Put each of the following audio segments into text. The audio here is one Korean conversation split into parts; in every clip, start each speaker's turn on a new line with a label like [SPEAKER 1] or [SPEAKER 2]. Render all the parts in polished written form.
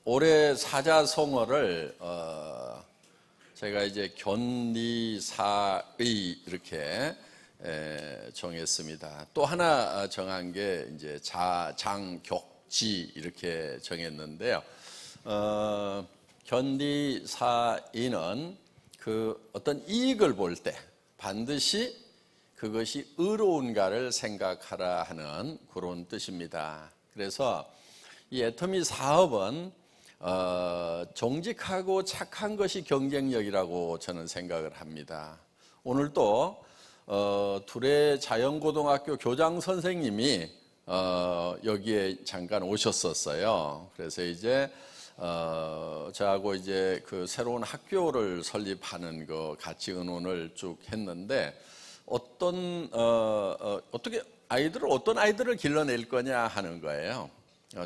[SPEAKER 1] 올해 사자성어를 제가 이제 견리사의 이렇게 정했습니다. 또 하나 정한 게 이제 자장격지 이렇게 정했는데요. 견리사의는 그 어떤 이익을 볼 때 반드시 그것이 의로운가를 생각하라 하는 그런 뜻입니다. 그래서 이 애터미 사업은 정직하고 착한 것이 경쟁력이라고 저는 생각을 합니다. 오늘도 둘의 자연고등학교 교장 선생님이 여기에 잠깐 오셨었어요. 그래서 이제 저하고 이제 그 새로운 학교를 설립하는 거 같이 의논을 쭉 했는데 어떻게 어떤 아이들을 길러낼 거냐 하는 거예요.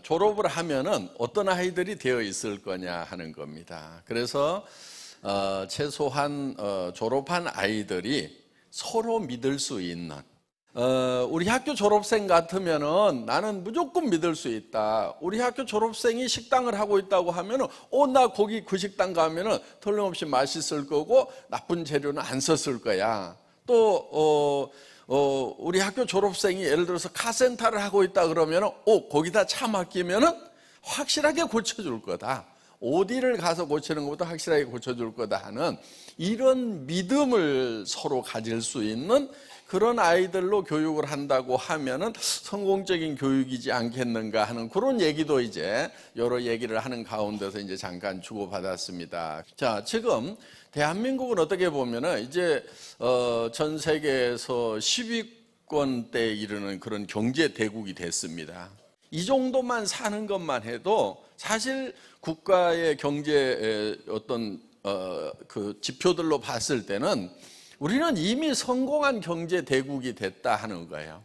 [SPEAKER 1] 졸업을 하면은 어떤 아이들이 되어 있을 거냐 하는 겁니다. 그래서 최소한 졸업한 아이들이 서로 믿을 수 있는, 우리 학교 졸업생 같으면은 나는 무조건 믿을 수 있다. 우리 학교 졸업생이 식당을 하고 있다고 하면은 나 거기 그 식당 가면은 틀림없이 맛있을 거고 나쁜 재료는 안 썼을 거야. 또 우리 학교 졸업생이 예를 들어서 카센터를 하고 있다 그러면 거기다 차 맡기면은 확실하게 고쳐줄 거다. 어디를 가서 고치는 것보다 확실하게 고쳐줄 거다 하는 이런 믿음을 서로 가질 수 있는 그런 아이들로 교육을 한다고 하면은 성공적인 교육이지 않겠는가 하는 그런 얘기도 이제 여러 얘기를 하는 가운데서 이제 잠깐 주고받았습니다. 자, 지금 대한민국은 어떻게 보면은 이제 전 세계에서 10위권대에 이르는 그런 경제 대국이 됐습니다. 이 정도만 사는 것만 해도 사실 국가의 경제 어떤 그 지표들로 봤을 때는 우리는 이미 성공한 경제 대국이 됐다 하는 거예요.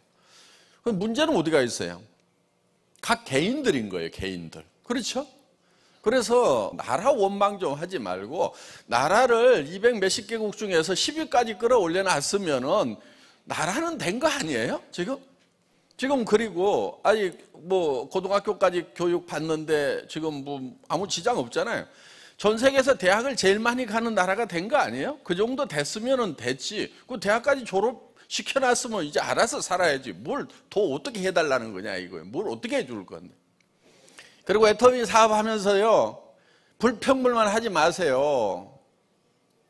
[SPEAKER 1] 문제는 어디가 있어요? 각 개인들인 거예요, 개인들. 그렇죠? 그래서 나라 원망 좀 하지 말고 나라를 200 몇십 개국 중에서 10위까지 끌어올려 놨으면은 나라는 된 거 아니에요? 지금 그리고 아니 뭐 고등학교까지 교육 받는데 지금 뭐 아무 지장 없잖아요. 전 세계에서 대학을 제일 많이 가는 나라가 된 거 아니에요? 그 정도 됐으면은 됐지. 그 대학까지 졸업시켜놨으면 이제 알아서 살아야지. 뭘 더 어떻게 해달라는 거냐 이거예요. 뭘 어떻게 해줄 건데. 그리고 애터미 사업하면서요, 불평불만 하지 마세요.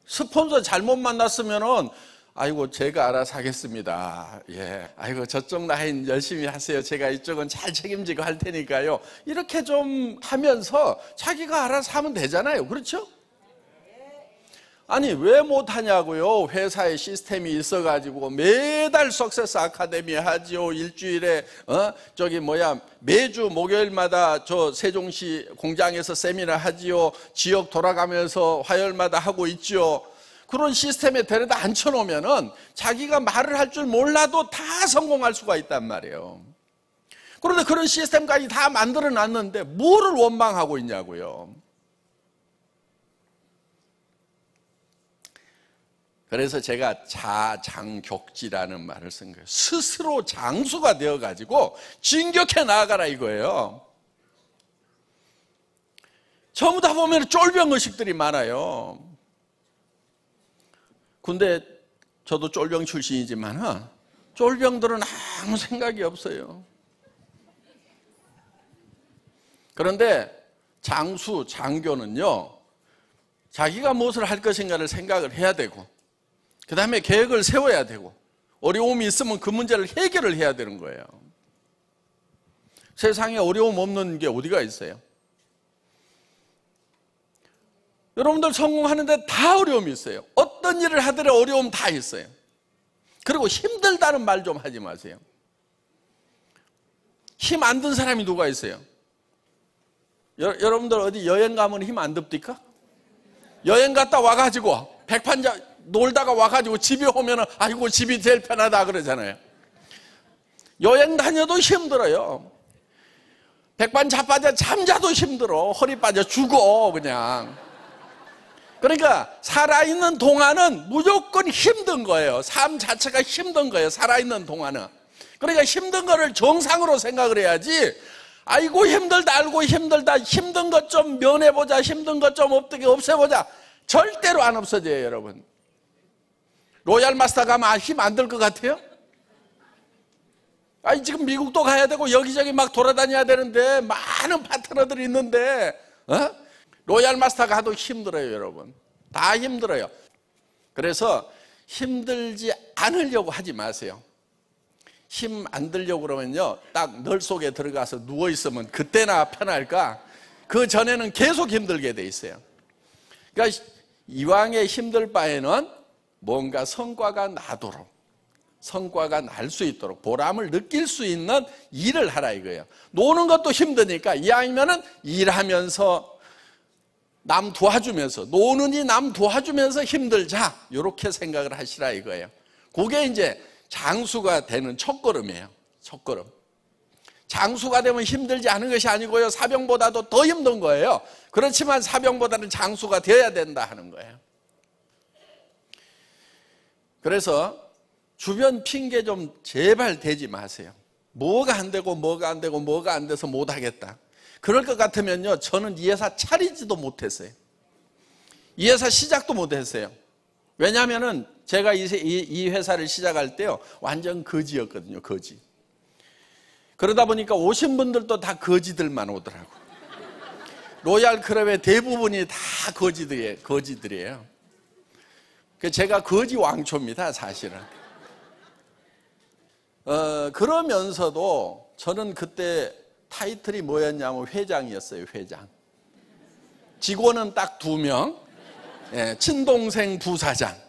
[SPEAKER 1] 스폰서 잘못 만났으면은 아이고 제가 알아서 하겠습니다. 예, 아이고 저쪽 라인 열심히 하세요. 제가 이쪽은 잘 책임지고 할 테니까요. 이렇게 좀 하면서 자기가 알아서 하면 되잖아요. 그렇죠? 아니 왜 못하냐고요. 회사에 시스템이 있어가지고 매달 석세스 아카데미 하지요. 일주일에 매주 목요일마다 저 세종시 공장에서 세미나 하지요. 지역 돌아가면서 화요일마다 하고 있죠. 그런 시스템에 데려다 앉혀놓으면은 자기가 말을 할 줄 몰라도 다 성공할 수가 있단 말이에요. 그런데 그런 시스템까지 다 만들어 놨는데 뭐를 원망하고 있냐고요. 그래서 제가 자장격지라는 말을 쓴 거예요. 스스로 장수가 되어가지고 진격해 나아가라 이거예요. 전부 다 보면 쫄병의식들이 많아요. 근데 저도 쫄병 출신이지만 쫄병들은 아무 생각이 없어요. 그런데 장수, 장교는요, 자기가 무엇을 할 것인가를 생각을 해야 되고 그 다음에 계획을 세워야 되고 어려움이 있으면 그 문제를 해결을 해야 되는 거예요. 세상에 어려움 없는 게 어디가 있어요? 여러분들 성공하는데 다 어려움이 있어요. 어떤 일을 하더라도 어려움 다 있어요. 그리고 힘들다는 말 좀 하지 마세요. 힘 안 든 사람이 누가 있어요? 여러분들 어디 여행 가면 힘 안 듭니까? 여행 갔다 와가지고 백판자 놀다가 와가지고 집에 오면은 아이고 집이 제일 편하다 그러잖아요. 여행 다녀도 힘들어요. 백반 자빠져 잠자도 힘들어. 허리 빠져 죽어 그냥. 그러니까 살아있는 동안은 무조건 힘든 거예요. 삶 자체가 힘든 거예요. 살아있는 동안은. 그러니까 힘든 거를 정상으로 생각을 해야지 아이고 힘들다, 알고 힘들다, 힘든 것 좀 면해보자, 힘든 것 좀 어떻게 없애보자. 절대로 안 없어져요, 여러분. 로얄 마스터 가면 힘 안 들 것 같아요? 아니, 지금 미국도 가야 되고 여기저기 막 돌아다녀야 되는데 많은 파트너들이 있는데, 로얄 마스터 가도 힘들어요, 여러분. 다 힘들어요. 그래서 힘들지 않으려고 하지 마세요. 힘 안 들려고 그러면요, 딱 널 속에 들어가서 누워있으면 그때나 편할까? 그 전에는 계속 힘들게 돼 있어요. 그러니까 이왕에 힘들 바에는 뭔가 성과가 나도록, 성과가 날 수 있도록, 보람을 느낄 수 있는 일을 하라 이거예요. 노는 것도 힘드니까 이왕이면은 일하면서 남 도와주면서, 노는이 남 도와주면서 힘들자, 이렇게 생각을 하시라 이거예요. 그게 이제 장수가 되는 첫걸음이에요. 첫걸음. 장수가 되면 힘들지 않은 것이 아니고요, 사병보다도 더 힘든 거예요. 그렇지만 사병보다는 장수가 되어야 된다 하는 거예요. 그래서 주변 핑계 좀 제발 대지 마세요. 뭐가 안 되고 뭐가 안 되고 뭐가 안 돼서 못 하겠다. 그럴 것 같으면요, 저는 이 회사 차리지도 못했어요. 이 회사 시작도 못했어요. 왜냐하면은 제가 이 회사를 시작할 때요, 완전 거지였거든요, 거지. 그러다 보니까 오신 분들도 다 거지들만 오더라고요. 로얄 클럽의 대부분이 다 거지들이에요. 제가 거지 왕초입니다, 사실은. 그러면서도 저는 그때 타이틀이 뭐였냐면 회장이었어요, 회장. 직원은 딱 2명, 친동생 부사장.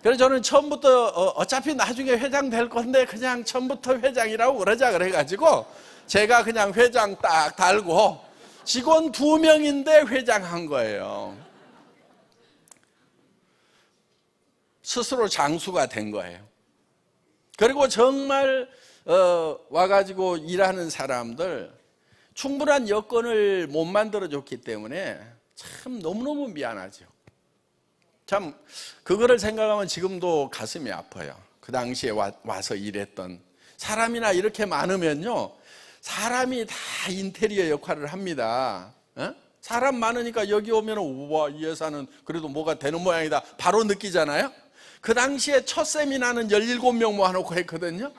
[SPEAKER 1] 그래서 저는 처음부터 어차피 나중에 회장 될 건데 그냥 처음부터 회장이라고 그러자 그래가지고 제가 그냥 회장 딱 달고 직원 2명인데 회장한 거예요. 스스로 장수가 된 거예요. 그리고 정말 와가지고 일하는 사람들 충분한 여건을 못 만들어줬기 때문에 참 너무너무 미안하죠. 참 그거를 생각하면 지금도 가슴이 아파요. 그 당시에 와서 일했던 사람이나 이렇게 많으면요, 사람이 다 인테리어 역할을 합니다. 사람 많으니까 여기 오면 우와, 이 회사는 그래도 뭐가 되는 모양이다 바로 느끼잖아요. 그 당시에 첫 세미나는 17명 모아놓고 했거든요.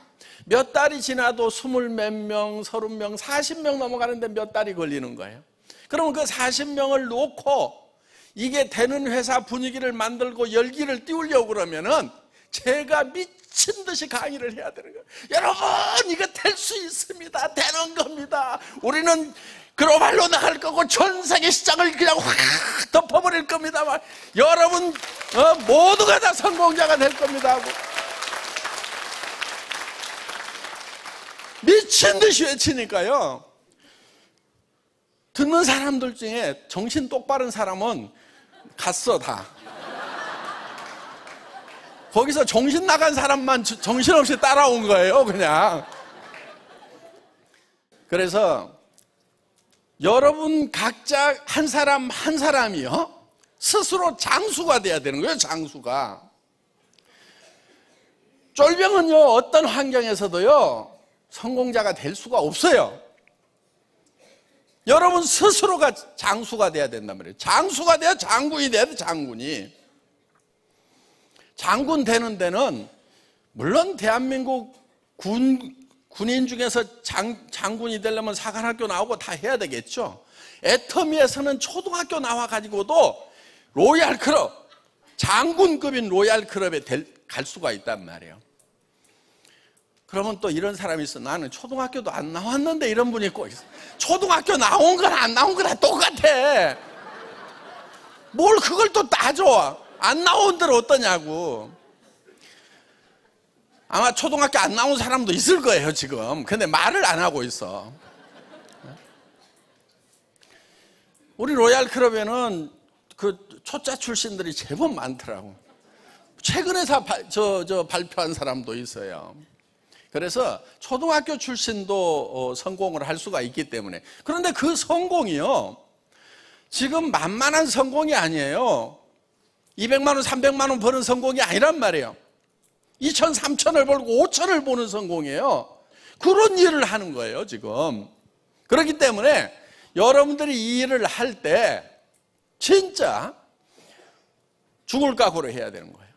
[SPEAKER 1] 몇 달이 지나도 20몇 명, 30명, 40명 넘어가는데 몇 달이 걸리는 거예요. 그러면 그 40명을 놓고 이게 되는 회사 분위기를 만들고 열기를 띄우려고 그러면은 제가 미친 듯이 강의를 해야 되는 거예요. 여러분, 이거 될 수 있습니다. 되는 겁니다. 우리는 글로벌로 나갈 거고 전 세계 시장을 그냥 확 덮어버릴 겁니다. 여러분 모두가 다 성공자가 될 겁니다 하고 미친 듯이 외치니까요, 듣는 사람들 중에 정신 똑바른 사람은 갔어 다. 거기서 정신 나간 사람만 정신없이 따라온 거예요, 그냥. 그래서 여러분 각자 한 사람 한 사람이요, 스스로 장수가 돼야 되는 거예요, 장수가. 쫄병은요, 어떤 환경에서도요 성공자가 될 수가 없어요. 여러분 스스로가 장수가 돼야 된단 말이에요. 장수가 돼야 장군이 돼야 돼, 장군이. 장군 되는 데는 물론 대한민국 군인 중에서 장군이 되려면 사관학교 나오고 다 해야 되겠죠. 애터미에서는 초등학교 나와가지고도 로얄 클럽, 장군급인 로얄 클럽에 갈 수가 있단 말이에요. 그러면 또 이런 사람이 있어. 나는 초등학교도 안 나왔는데, 이런 분이 꼭 있어. 초등학교 나온 거나 안 나온 거나 똑같아. 뭘 그걸 또 따져. 안 나온 데는 어떠냐고. 아마 초등학교 안 나온 사람도 있을 거예요 지금. 근데 말을 안 하고 있어. 우리 로얄 클럽에는 그 초짜 출신들이 제법 많더라고. 최근에 발표한 사람도 있어요. 그래서 초등학교 출신도 성공을 할 수가 있기 때문에. 그런데 그 성공이요, 지금 만만한 성공이 아니에요. 200만 원, 300만 원 버는 성공이 아니란 말이에요. 2천, 3천을 벌고 5천을 버는 성공이에요. 그런 일을 하는 거예요, 지금. 그렇기 때문에 여러분들이 이 일을 할 때 진짜 죽을 각오로 해야 되는 거예요.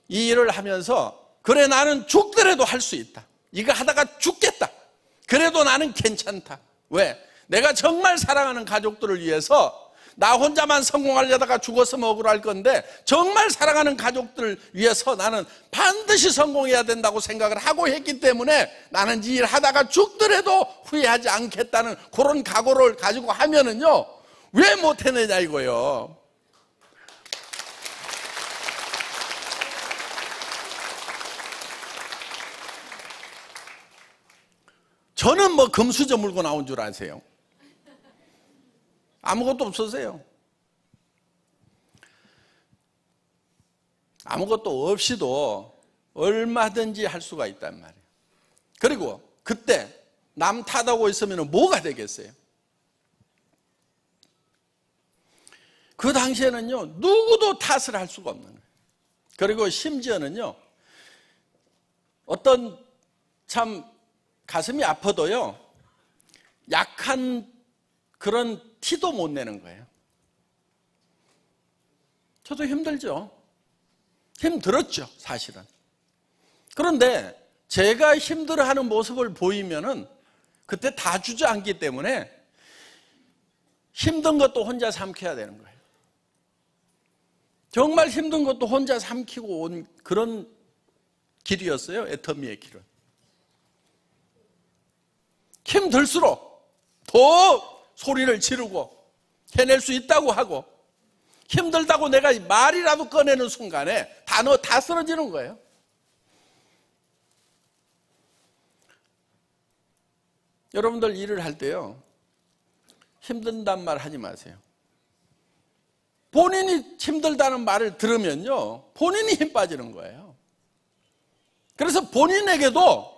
[SPEAKER 1] 이 일을 하면서 그래 나는 죽더라도 할 수 있다. 이거 하다가 죽겠다. 그래도 나는 괜찮다. 왜? 내가 정말 사랑하는 가족들을 위해서 나 혼자만 성공하려다가 죽었으면 억울할 건데 정말 사랑하는 가족들을 위해서 나는 반드시 성공해야 된다고 생각을 하고 했기 때문에 나는 이 일 하다가 죽더라도 후회하지 않겠다는 그런 각오를 가지고 하면은요 왜 못해내냐 이거예요. 저는 뭐 금수저 물고 나온 줄 아세요? 아무것도 없으세요. 아무것도 없이도 얼마든지 할 수가 있단 말이에요. 그리고 그때 남 탓하고 있으면 뭐가 되겠어요? 그 당시에는요 누구도 탓을 할 수가 없는 거예요. 그리고 심지어는요 어떤 참 가슴이 아파도요 약한 그런 티도 못 내는 거예요. 저도 힘들죠. 힘들었죠, 사실은. 그런데 제가 힘들어하는 모습을 보이면은 그때 다 주저앉기 때문에 힘든 것도 혼자 삼켜야 되는 거예요. 정말 힘든 것도 혼자 삼키고 온 그런 길이었어요, 애터미의 길은. 힘들수록 더 소리를 지르고 해낼 수 있다고 하고 힘들다고 내가 말이라도 꺼내는 순간에 단어 다 쓰러지는 거예요. 여러분들 일을 할 때요 힘든단 말 하지 마세요. 본인이 힘들다는 말을 들으면요 본인이 힘 빠지는 거예요. 그래서 본인에게도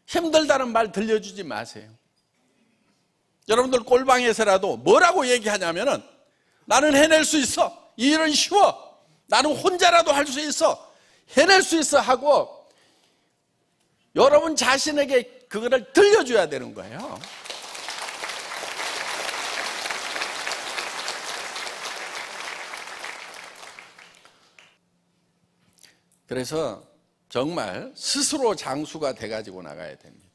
[SPEAKER 1] 힘들다는 말 들려주지 마세요. 여러분들 꼴방에서라도 뭐라고 얘기하냐면은 나는 해낼 수 있어. 이 일은 쉬워. 나는 혼자라도 할 수 있어. 해낼 수 있어 하고 여러분 자신에게 그거를 들려줘야 되는 거예요. 그래서 정말 스스로 장수가 돼가지고 나가야 됩니다.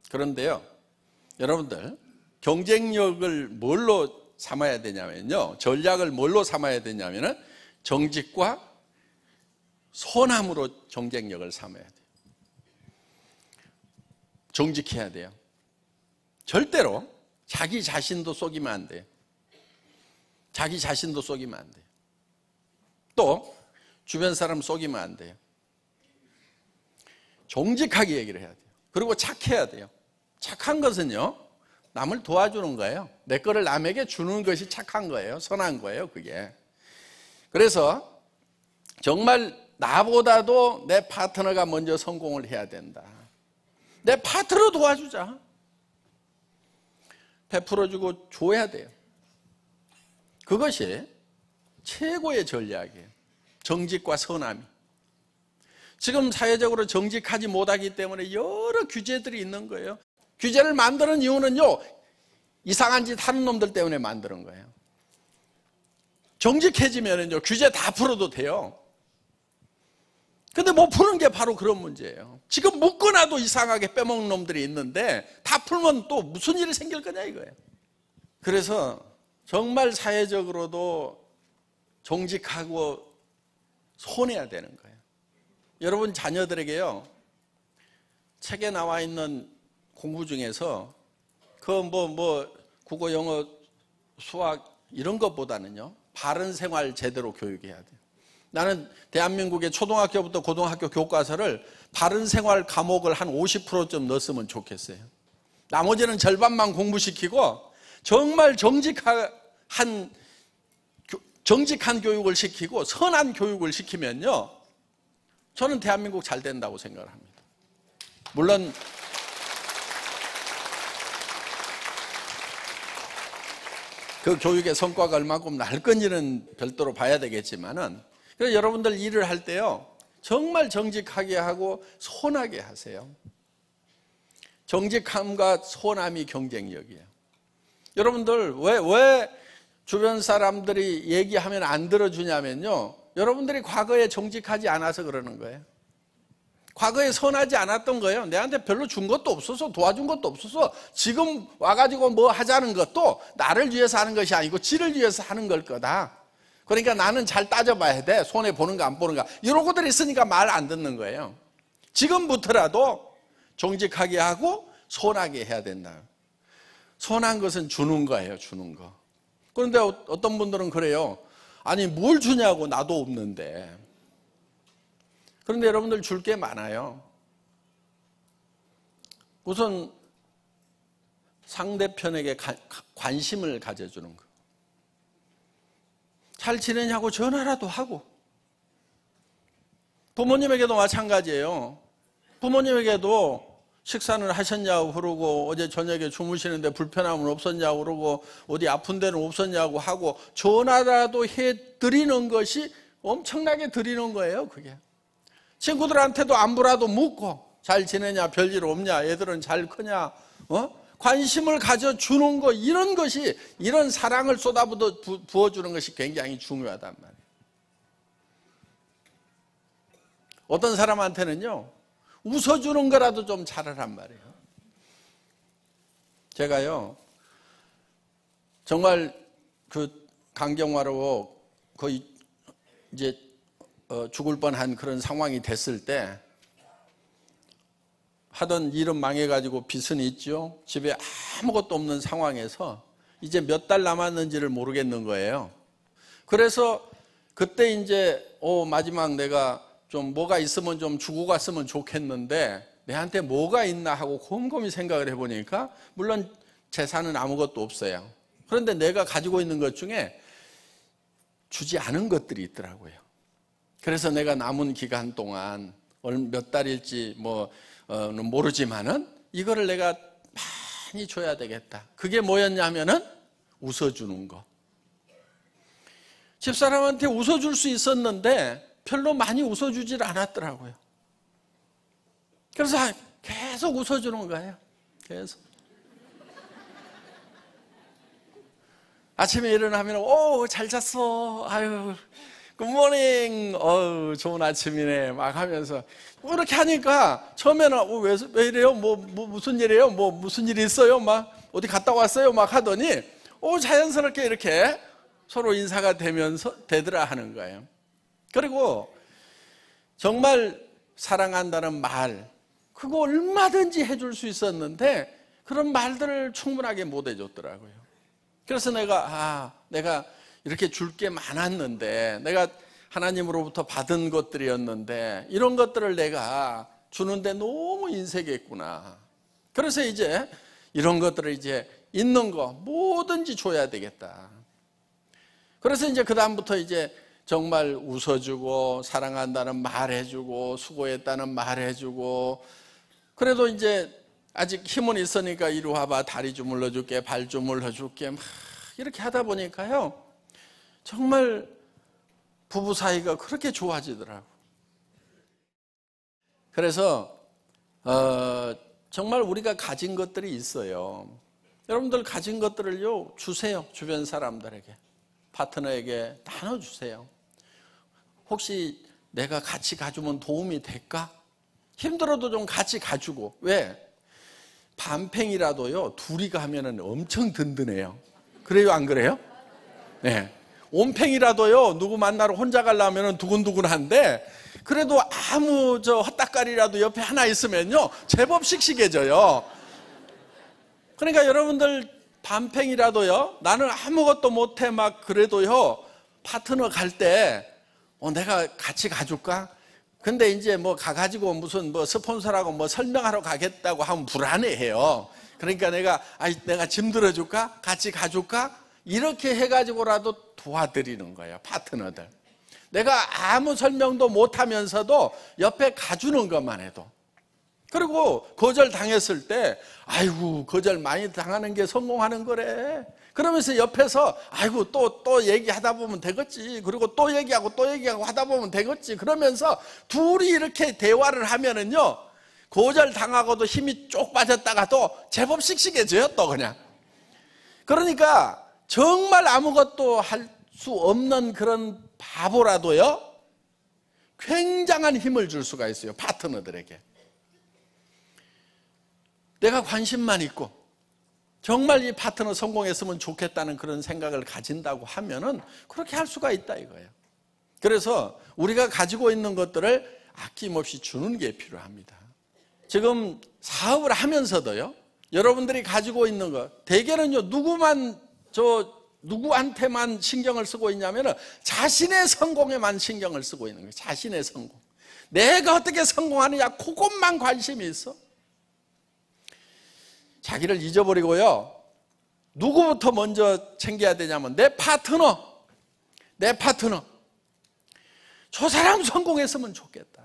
[SPEAKER 1] 그런데요 여러분들 경쟁력을 뭘로 삼아야 되냐면요 전략을 뭘로 삼아야 되냐면은 정직과 선함으로 경쟁력을 삼아야 돼요. 정직해야 돼요. 절대로 자기 자신도 속이면 안 돼요. 자기 자신도 속이면 안 돼요. 또 주변 사람 속이면 안 돼요. 정직하게 얘기를 해야 돼요. 그리고 착해야 돼요. 착한 것은요 남을 도와주는 거예요. 내 거를 남에게 주는 것이 착한 거예요. 선한 거예요, 그게. 그래서 정말 나보다도 내 파트너가 먼저 성공을 해야 된다. 내 파트너 도와주자. 베풀어주고 줘야 돼요. 그것이 최고의 전략이에요. 정직과 선함이. 지금 사회적으로 정직하지 못하기 때문에 여러 규제들이 있는 거예요. 규제를 만드는 이유는요 이상한 짓 하는 놈들 때문에 만드는 거예요. 정직해지면은요 규제 다 풀어도 돼요. 근데 못 푸는 게 바로 그런 문제예요. 지금 묶어놔도 이상하게 빼먹는 놈들이 있는데 다 풀면 또 무슨 일이 생길 거냐 이거예요. 그래서 정말 사회적으로도 정직하고 손해야 되는 거예요. 여러분 자녀들에게요 책에 나와 있는 공부 중에서 그 국어, 영어, 수학 이런 것보다는요 바른 생활 제대로 교육해야 돼요. 나는 대한민국의 초등학교부터 고등학교 교과서를 바른 생활 과목을 한 50%좀 넣었으면 좋겠어요. 나머지는 절반만 공부시키고 정말 정직한 교육을 시키고 선한 교육을 시키면요 저는 대한민국 잘 된다고 생각을 합니다. 물론 그 교육의 성과가 얼마큼 날 건지는 별도로 봐야 되겠지만은 그래서 여러분들 일을 할 때요 정말 정직하게 하고 선하게 하세요. 정직함과 선함이 경쟁력이에요. 여러분들 왜 주변 사람들이 얘기하면 안 들어주냐면요, 여러분들이 과거에 정직하지 않아서 그러는 거예요. 과거에 선하지 않았던 거예요. 내한테 별로 준 것도 없어서, 도와준 것도 없어서 지금 와가지고 뭐 하자는 것도 나를 위해서 하는 것이 아니고 지를 위해서 하는 걸 거다. 그러니까 나는 잘 따져봐야 돼. 손해보는가 안 보는가. 이런 것들이 있으니까 말 안 듣는 거예요. 지금부터라도 정직하게 하고 선하게 해야 된다. 선한 것은 주는 거예요. 주는 거. 그런데 어떤 분들은 그래요. 아니 뭘 주냐고, 나도 없는데. 그런데 여러분들 줄 게 많아요. 우선 상대편에게 관심을 가져주는 거. 잘 지내냐고 전화라도 하고. 부모님에게도 마찬가지예요. 부모님에게도 식사는 하셨냐고 그러고, 어제 저녁에 주무시는데 불편함은 없었냐고 그러고, 어디 아픈 데는 없었냐고 하고, 전화라도 해드리는 것이 엄청나게 드리는 거예요. 그게 친구들한테도 안부라도 묻고, 잘 지내냐, 별일 없냐, 애들은 잘 크냐, 관심을 가져주는 거, 이런 것이, 이런 사랑을 부어주는 것이 굉장히 중요하단 말이에요. 어떤 사람한테는요, 웃어주는 거라도 좀 잘하란 말이에요. 제가요, 정말 그 강경화로 거의 이제 죽을 뻔한 그런 상황이 됐을 때, 하던 일은 망해가지고 빚은 있죠. 집에 아무것도 없는 상황에서 이제 몇 달 남았는지를 모르겠는 거예요. 그래서 그때 이제 마지막 내가 좀 뭐가 있으면 좀 주고 갔으면 좋겠는데 내한테 뭐가 있나 하고 곰곰이 생각을 해보니까, 물론 재산은 아무것도 없어요. 그런데 내가 가지고 있는 것 중에 주지 않은 것들이 있더라고요. 그래서 내가 남은 기간 동안 몇 달일지 모르지만은 이거를 내가 많이 줘야 되겠다. 그게 뭐였냐면은 웃어주는 거. 집사람한테 웃어줄 수 있었는데 별로 많이 웃어주질 않았더라고요. 그래서 계속 웃어주는 거예요. 계속. 아침에 일어나면 잘 잤어. 아유, 굿모닝. 좋은 아침이네. 막 하면서 그렇게 하니까 처음에는 왜 이래요? 무슨 일이에요? 무슨 일이 있어요? 막 어디 갔다 왔어요? 막 하더니 자연스럽게 이렇게 서로 인사가 되더라 하는 거예요. 그리고 정말 사랑한다는 말, 그거 얼마든지 해줄 수 있었는데 그런 말들을 충분하게 못 해줬더라고요. 그래서 내가 이렇게 줄 게 많았는데, 내가 하나님으로부터 받은 것들이었는데 이런 것들을 내가 주는데 너무 인색했구나. 그래서 이제 이런 것들을 이제 있는 거 뭐든지 줘야 되겠다. 그래서 이제 그다음부터 이제 정말 웃어주고, 사랑한다는 말 해주고, 수고했다는 말 해주고, 그래도 이제 아직 힘은 있으니까 이리 와봐, 다리 주물러 줄게, 발 주물러 줄게, 막 이렇게 하다 보니까요, 정말 부부 사이가 그렇게 좋아지더라고. 그래서 정말 우리가 가진 것들이 있어요. 여러분들 가진 것들을요, 주세요. 주변 사람들에게, 파트너에게 나눠주세요. 혹시 내가 같이 가주면 도움이 될까? 힘들어도 좀 같이 가주고. 왜? 반팽이라도요, 둘이 가면은 엄청 든든해요. 그래요, 안 그래요? 네. 온팽이라도요, 누구 만나러 혼자 가려면 두근두근한데, 그래도 아무 헛다까리라도 옆에 하나 있으면요, 제법 씩씩해져요. 그러니까 여러분들 반팽이라도요, 나는 아무것도 못해 막 그래도요, 파트너 갈 때 내가 같이 가줄까? 근데 이제 가가지고 무슨 스폰서라고 설명하러 가겠다고 하면 불안해해요. 그러니까 내가 짐 들어줄까? 같이 가줄까? 이렇게 해가지고라도 도와드리는 거예요, 파트너들. 내가 아무 설명도 못하면서도 옆에 가주는 것만 해도. 그리고 거절 당했을 때, 아이고, 거절 많이 당하는 게 성공하는 거래. 그러면서 옆에서 아이고 또 얘기하다 보면 되겠지. 그리고 또 얘기하고 하다 보면 되겠지. 그러면서 둘이 이렇게 대화를 하면은요, 거절당하고도 힘이 쪽 빠졌다가도 제법 씩씩해져요, 또 그냥. 그러니까 정말 아무것도 할 수 없는 그런 바보라도요, 굉장한 힘을 줄 수가 있어요, 파트너들에게. 내가 관심만 있고 정말 이 파트너 성공했으면 좋겠다는 그런 생각을 가진다고 하면은 그렇게 할 수가 있다 이거예요. 그래서 우리가 가지고 있는 것들을 아낌없이 주는 게 필요합니다. 지금 사업을 하면서도요, 여러분들이 가지고 있는 것, 대개는요, 누구한테만 신경을 쓰고 있냐면은 자신의 성공에만 신경을 쓰고 있는 거예요. 자신의 성공. 내가 어떻게 성공하느냐, 그것만 관심이 있어. 자기를 잊어버리고요, 누구부터 먼저 챙겨야 되냐면 내 파트너. 저 사람 성공했으면 좋겠다.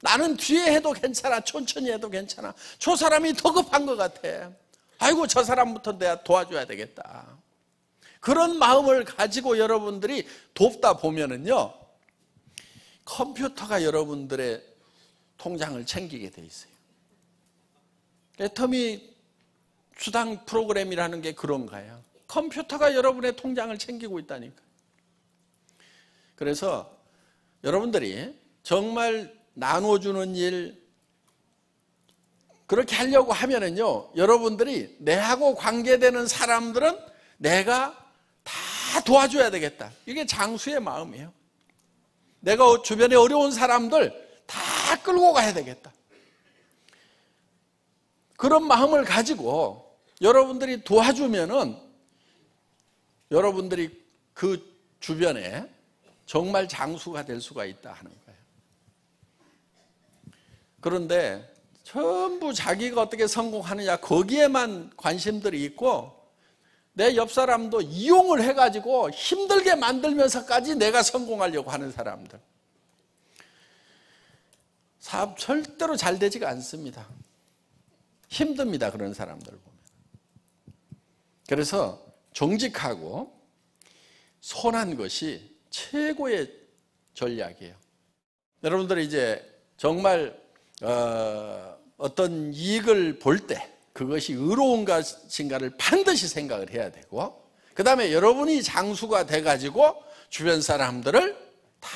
[SPEAKER 1] 나는 뒤에 해도 괜찮아, 천천히 해도 괜찮아. 저 사람이 더 급한 것 같아. 아이고, 저 사람부터 내가 도와줘야 되겠다. 그런 마음을 가지고 여러분들이 돕다 보면은요, 컴퓨터가 여러분들의 통장을 챙기게 돼 있어요. 애터미 수당 프로그램이라는 게 그런 거예요. 컴퓨터가 여러분의 통장을 챙기고 있다니까. 그래서 여러분들이 정말 나눠주는 일, 그렇게 하려고 하면은요, 여러분들이 내하고 관계되는 사람들은 내가 다 도와줘야 되겠다. 이게 장수의 마음이에요. 내가 주변에 어려운 사람들 다 끌고 가야 되겠다. 그런 마음을 가지고 여러분들이 도와주면은 여러분들이 그 주변에 정말 장수가 될 수가 있다 하는 거예요. 그런데 전부 자기가 어떻게 성공하느냐, 거기에만 관심들이 있고, 내 옆 사람도 이용을 해가지고 힘들게 만들면서까지 내가 성공하려고 하는 사람들, 사업 절대로 잘 되지가 않습니다. 힘듭니다, 그런 사람들 보면. 그래서 정직하고 선한 것이 최고의 전략이에요. 여러분들이 이제 정말 어떤 이익을 볼 때 그것이 의로운 것인가를 반드시 생각을 해야 되고, 그 다음에 여러분이 장수가 돼가지고 주변 사람들을 다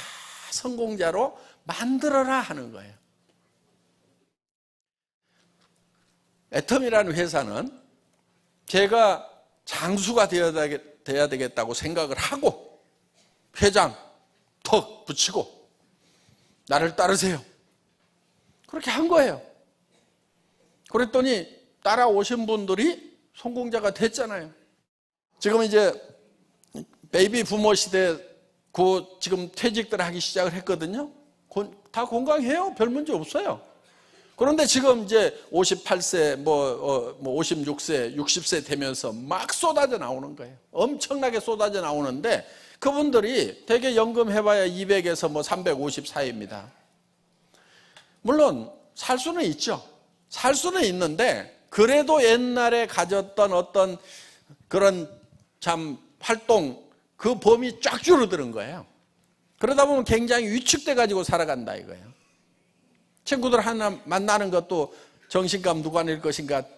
[SPEAKER 1] 성공자로 만들어라 하는 거예요. 애텀이라는 회사는 제가 장수가 되어야 되겠다고 생각을 하고 회장 턱 붙이고 나를 따르세요, 그렇게 한 거예요. 그랬더니 따라오신 분들이 성공자가 됐잖아요. 지금 이제 베이비 부모 시대 지금 퇴직들 하기 시작을 했거든요. 다 건강해요. 별 문제 없어요. 그런데 지금 이제 58세, 56세, 60세 되면서 막 쏟아져 나오는 거예요. 엄청나게 쏟아져 나오는데 그분들이 대개 연금 해봐야 200에서 350 사이입니다. 물론 살 수는 있죠. 살 수는 있는데 그래도 옛날에 가졌던 어떤 그런 참 활동, 그 범위 쫙 줄어드는 거예요. 그러다 보면 굉장히 위축돼 가지고 살아간다 이거예요. 친구들 하나 만나는 것도 정신값 누가 낼 것인가 다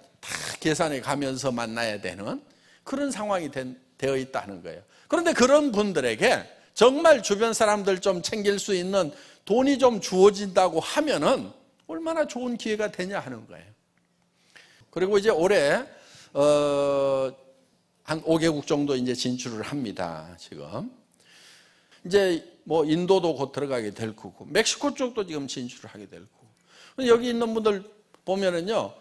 [SPEAKER 1] 계산해 가면서 만나야 되는 그런 상황이 되어 있다는 거예요. 그런데 그런 분들에게 정말 주변 사람들 좀 챙길 수 있는 돈이 좀 주어진다고 하면은 얼마나 좋은 기회가 되냐 하는 거예요. 그리고 이제 올해 한 5개국 정도 이제 진출을 합니다. 지금 이제 인도도 곧 들어가게 될 거고, 멕시코 쪽도 지금 진출을 하게 될 거고. 여기 있는 분들 보면은요,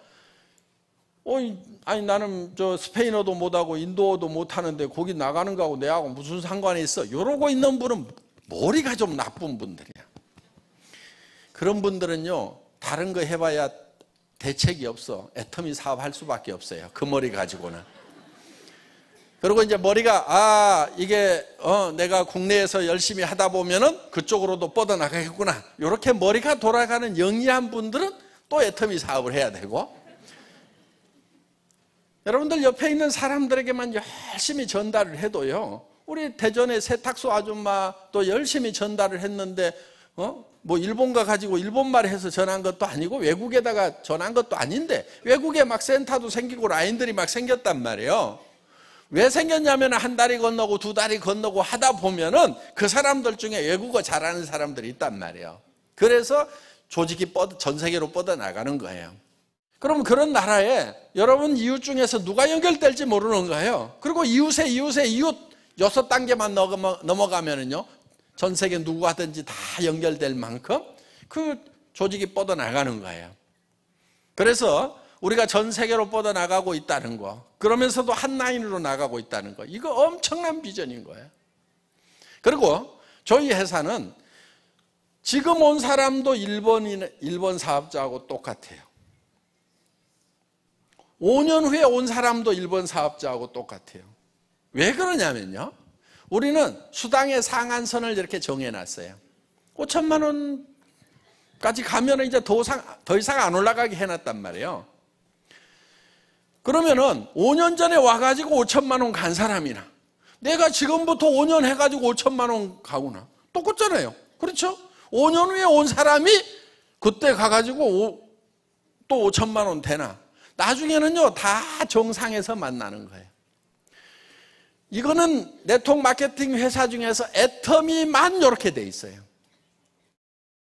[SPEAKER 1] 아니 나는 저 스페인어도 못하고 인도어도 못하는데 거기 나가는 거하고 내하고 무슨 상관이 있어? 이러고 있는 분은 머리가 좀 나쁜 분들이야. 그런 분들은요, 다른 거 해봐야 대책이 없어. 애터미 사업할 수밖에 없어요. 그 머리 가지고는. 그리고 이제 머리가 이게 내가 국내에서 열심히 하다 보면은 그쪽으로도 뻗어나가겠구나, 이렇게 머리가 돌아가는 영리한 분들은 또 애터미 사업을 해야 되고, 여러분들 옆에 있는 사람들에게만 열심히 전달을 해도요, 우리 대전의 세탁소 아줌마 또 열심히 전달을 했는데 뭐 일본가 가지고 일본말 해서 전한 것도 아니고 외국에다가 전한 것도 아닌데 외국에 막 센터도 생기고 라인들이 막 생겼단 말이에요. 왜 생겼냐면 한 다리 건너고 두 다리 건너고 하다 보면은 그 사람들 중에 외국어 잘하는 사람들이 있단 말이에요. 그래서 조직이 전 세계로 뻗어나가는 거예요. 그럼 그런 나라에 여러분 이웃 중에서 누가 연결될지 모르는 거예요. 그리고 이웃의 이웃 6단계만 넘어가면은요, 전 세계 누구하든지 다 연결될 만큼 그 조직이 뻗어나가는 거예요. 그래서 우리가 전 세계로 뻗어나가고 있다는 거, 그러면서도 한 라인으로 나가고 있다는 거, 이거 엄청난 비전인 거예요. 그리고 저희 회사는 지금 온 사람도 일본 사업자하고 똑같아요. 5년 후에 온 사람도 일본 사업자하고 똑같아요. 왜 그러냐면요, 우리는 수당의 상한선을 이렇게 정해놨어요. 5천만 원까지 가면 이제 더 이상 안 올라가게 해놨단 말이에요. 그러면은 5년 전에 와가지고 5천만 원 간 사람이나 내가 지금부터 5년 해가지고 5천만 원 가구나 똑같잖아요. 그렇죠? 5년 후에 온 사람이 그때 가가지고 또 5천만 원 되나? 나중에는요, 다 정상에서 만나는 거예요. 이거는 네트워크 마케팅 회사 중에서 애터미만 이렇게 돼 있어요.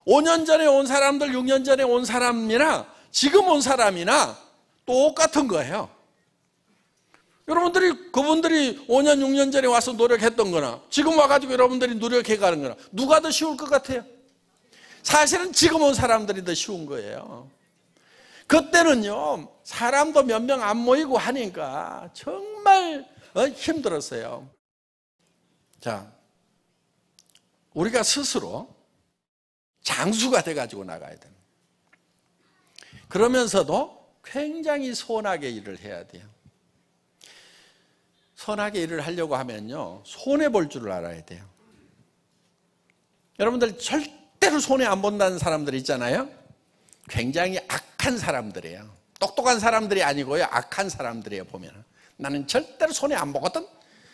[SPEAKER 1] 5년 전에 온 사람들, 6년 전에 온 사람이나 지금 온 사람이나 똑같은 거예요. 여러분들이 그분들이 5년, 6년 전에 와서 노력했던 거나 지금 와가지고 여러분들이 노력해 가는 거나 누가 더 쉬울 것 같아요? 사실은 지금 온 사람들이 더 쉬운 거예요. 그때는요, 사람도 몇 명 안 모이고 하니까 정말 힘들었어요. 자, 우리가 스스로 장수가 돼가지고 나가야 됩니다. 그러면서도 굉장히 선하게 일을 해야 돼요. 선하게 일을 하려고 하면요, 손해볼 줄을 알아야 돼요. 여러분들 절대로 손해 안 본다는 사람들 있잖아요. 굉장히 악한 사람들이에요. 똑똑한 사람들이 아니고요, 악한 사람들이에요. 보면 나는 절대로 손해 안 보거든.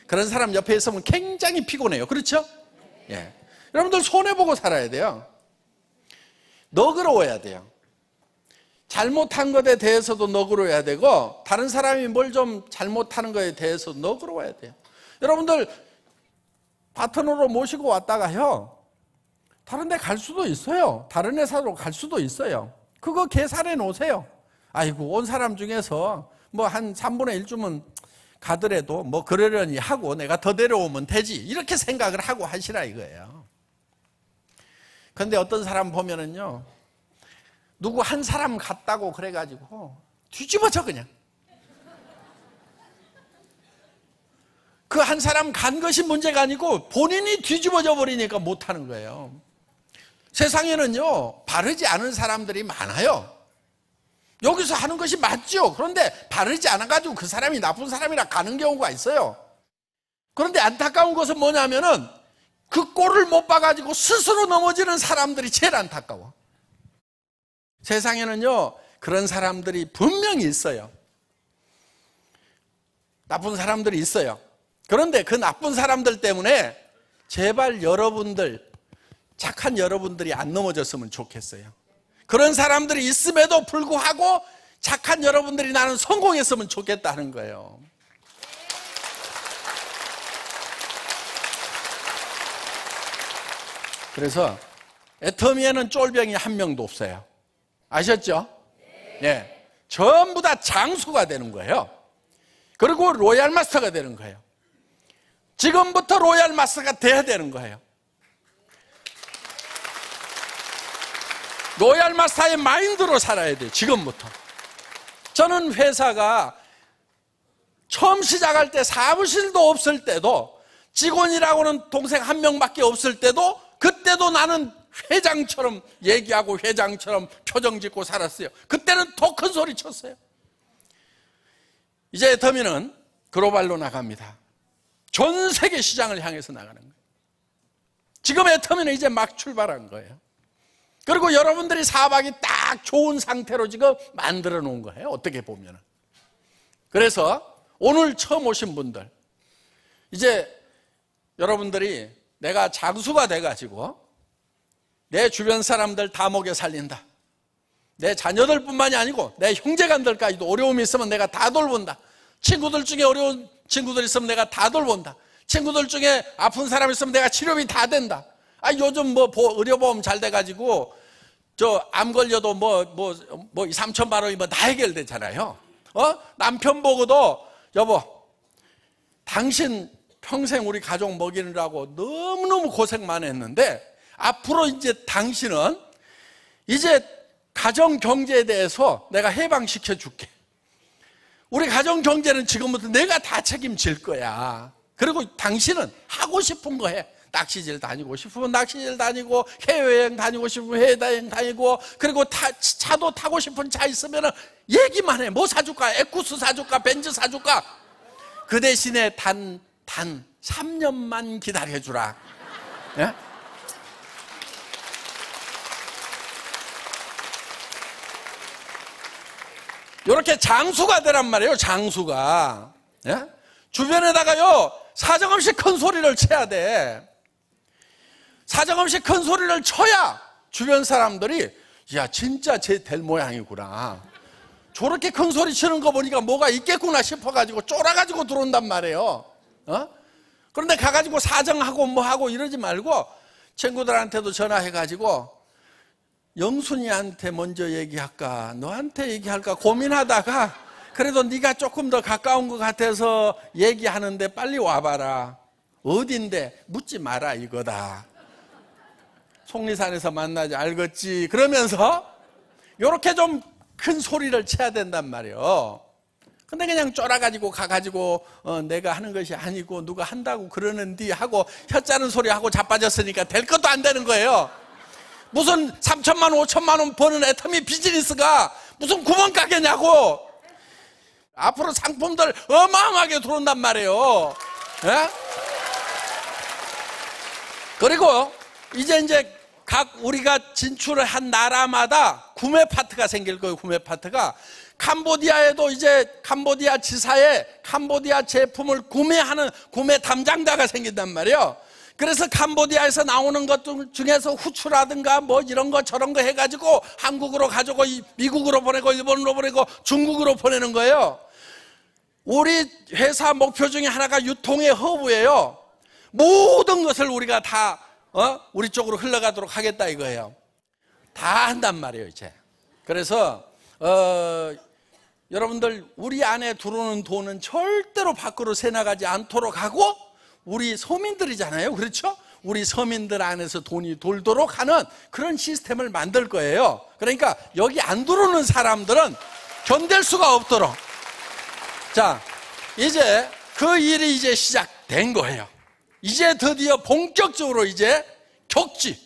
[SPEAKER 1] 그런 사람 옆에 있으면 굉장히 피곤해요. 그렇죠? 예. 여러분들 손해보고 살아야 돼요. 너그러워야 돼요. 잘못한 것에 대해서도 너그러워야 되고 다른 사람이 뭘 좀 잘못하는 것에 대해서 너그러워야 돼요. 여러분들 파트너로 모시고 왔다가요, 다른 데 갈 수도 있어요. 다른 회사로 갈 수도 있어요. 그거 계산해 놓으세요. 아이고, 온 사람 중에서 뭐 한 3분의 1 주면 가더라도 뭐 그러려니 하고 내가 더 데려오면 되지, 이렇게 생각을 하고 하시라 이거예요. 그런데 어떤 사람 보면은요, 누구 한 사람 갔다고 그래가지고 뒤집어져 그냥. 그 한 사람 간 것이 문제가 아니고 본인이 뒤집어져 버리니까 못하는 거예요. 세상에는요, 바르지 않은 사람들이 많아요. 여기서 하는 것이 맞죠. 그런데 바르지 않아가지고 그 사람이 나쁜 사람이라 가는 경우가 있어요. 그런데 안타까운 것은 뭐냐면은 그 꼴을 못 봐가지고 스스로 넘어지는 사람들이 제일 안타까워. 세상에는요, 그런 사람들이 분명히 있어요. 나쁜 사람들이 있어요. 그런데 그 나쁜 사람들 때문에 제발 여러분들, 착한 여러분들이 안 넘어졌으면 좋겠어요. 그런 사람들이 있음에도 불구하고 착한 여러분들이 나는 성공했으면 좋겠다는 거예요. 그래서 애터미에는 쫄병이 한 명도 없어요. 아셨죠? 네. 전부 다 장수가 되는 거예요. 그리고 로얄 마스터가 되는 거예요. 지금부터 로얄 마스터가 돼야 되는 거예요. 로얄 마스터의 마인드로 살아야 돼요. 지금부터. 저는 회사가 처음 시작할 때 사무실도 없을 때도, 직원이라고는 동생 한 명밖에 없을 때도, 그때도 나는 회장처럼 얘기하고 회장처럼 표정 짓고 살았어요. 그때는 더 큰 소리 쳤어요. 이제 애터미는 글로벌로 나갑니다. 전 세계 시장을 향해서 나가는 거예요. 지금 애터미는 이제 막 출발한 거예요. 그리고 여러분들이 사업하기 딱 좋은 상태로 지금 만들어 놓은 거예요. 어떻게 보면 그래서 오늘 처음 오신 분들, 이제 여러분들이 내가 장수가 돼가지고 내 주변 사람들 다 먹여 살린다, 내 자녀들뿐만이 아니고 내 형제간들까지도 어려움이 있으면 내가 다 돌본다, 친구들 중에 어려운 친구들 있으면 내가 다 돌본다, 친구들 중에 아픈 사람 있으면 내가 치료비 다 된다. 요즘 의료보험 잘 돼가지고 암 걸려도 2, 3천만 원이면 다 해결되잖아요. 남편 보고도 여보, 당신 평생 우리 가족 먹이느라고 너무너무 고생만 했는데 앞으로 이제 당신은 이제 가정 경제에 대해서 내가 해방시켜 줄게. 우리 가정 경제는 지금부터 내가 다 책임질 거야. 그리고 당신은 하고 싶은 거 해. 낚시질 다니고 싶으면 낚시질 다니고, 해외여행 다니고 싶으면 해외여행 다니고, 그리고 차도 타고 싶은 차 있으면 얘기만 해. 뭐 사줄까? 에쿠스 사줄까? 벤츠 사줄까? 그 대신에 단 3년만 기다려주라. 예? 이렇게 장수가 되란 말이에요. 장수가. 예? 주변에다가요 사정없이 큰 소리를 쳐야 돼. 사정없이 큰 소리를 쳐야 주변 사람들이 야 진짜 쟤 될 모양이구나, 저렇게 큰 소리 치는 거 보니까 뭐가 있겠구나 싶어가지고 쫄아가지고 들어온단 말이에요. 그런데 가가지고 사정하고 뭐하고 이러지 말고 친구들한테도 전화해가지고 영순이한테 먼저 얘기할까 너한테 얘기할까 고민하다가 그래도 네가 조금 더 가까운 것 같아서 얘기하는데 빨리 와봐라. 어딘데? 묻지 마라 이거다. 속리산에서 만나지 알겠지? 그러면서 이렇게 좀 큰 소리를 쳐야 된단 말이에요. 근데 그냥 쫄아가지고 가가지고 내가 하는 것이 아니고 누가 한다고 그러는디 하고 혀짜는 소리 하고 자빠졌으니까 될 것도 안 되는 거예요. 무슨 3천만 원 5천만 원 버는 애터미 비즈니스가 무슨 구멍가게냐고. 앞으로 상품들 어마어마하게 들어온단 말이에요. 예? 그리고 이제 각 우리가 진출을 한 나라마다 구매 파트가 생길 거예요. 구매 파트가. 캄보디아에도 이제 캄보디아 지사에 캄보디아 제품을 구매하는 구매 담당자가 생긴단 말이에요. 그래서 캄보디아에서 나오는 것 중에서 후추라든가 뭐 이런 거 저런 거 해가지고 한국으로 가지고 미국으로 보내고 일본으로 보내고 중국으로 보내는 거예요. 우리 회사 목표 중에 하나가 유통의 허브예요. 모든 것을 우리가 다 우리 쪽으로 흘러가도록 하겠다 이거예요. 다 한단 말이에요 이제. 그래서 여러분들 우리 안에 들어오는 돈은 절대로 밖으로 새나가지 않도록 하고, 우리 서민들이잖아요. 그렇죠? 우리 서민들 안에서 돈이 돌도록 하는 그런 시스템을 만들 거예요. 그러니까 여기 안 들어오는 사람들은 견딜 수가 없도록. 자, 이제 그 일이 이제 시작된 거예요. 이제 드디어 본격적으로 이제 격지,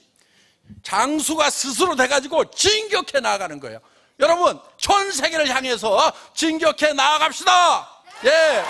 [SPEAKER 1] 장수가 스스로 돼가지고 진격해 나아가는 거예요. 여러분, 전 세계를 향해서 진격해 나아갑시다. 예.